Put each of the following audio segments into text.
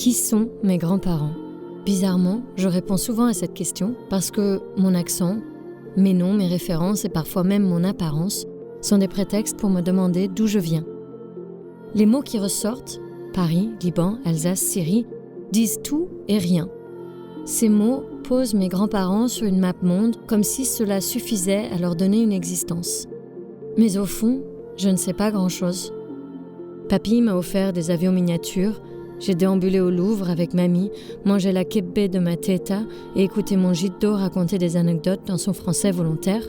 Qui sont mes grands-parents ? Bizarrement, je réponds souvent à cette question parce que mon accent, mes noms, mes références et parfois même mon apparence sont des prétextes pour me demander d'où je viens. Les mots qui ressortent, Paris, Liban, Alsace, Syrie, disent tout et rien. Ces mots posent mes grands-parents sur une map monde comme si cela suffisait à leur donner une existence. Mais au fond, je ne sais pas grand-chose. Papy m'a offert des avions miniatures, j'ai déambulé au Louvre avec mamie, mangé la kebbé de ma teta et écouté mon gitto raconter des anecdotes dans son français volontaire.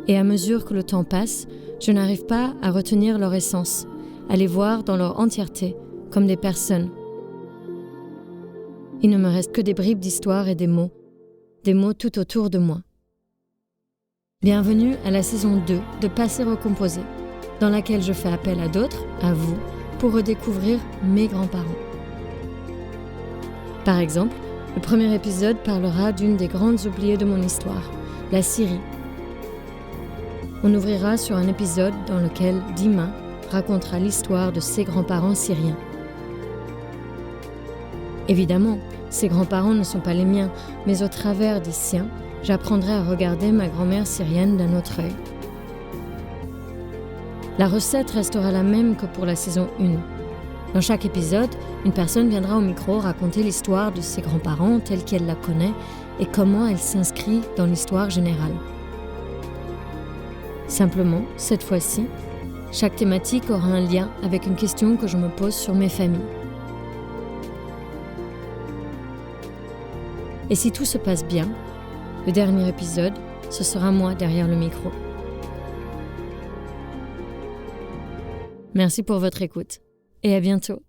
Et à mesure que le temps passe, je n'arrive pas à retenir leur essence, à les voir dans leur entièreté, comme des personnes. Il ne me reste que des bribes d'histoire et des mots tout autour de moi. Bienvenue à la saison 2 de Passé recomposé, dans laquelle je fais appel à d'autres, à vous, pour redécouvrir mes grands-parents. Par exemple, le premier épisode parlera d'une des grandes oubliées de mon histoire, la Syrie. On ouvrira sur un épisode dans lequel Dima racontera l'histoire de ses grands-parents syriens. Évidemment, ces grands-parents ne sont pas les miens, mais au travers des siens, j'apprendrai à regarder ma grand-mère syrienne d'un autre œil. La recette restera la même que pour la saison 1. Dans chaque épisode, une personne viendra au micro raconter l'histoire de ses grands-parents telle qu'elle la connaît et comment elle s'inscrit dans l'histoire générale. Simplement, cette fois-ci, chaque thématique aura un lien avec une question que je me pose sur mes familles. Et si tout se passe bien, le dernier épisode, ce sera moi derrière le micro. Merci pour votre écoute et à bientôt.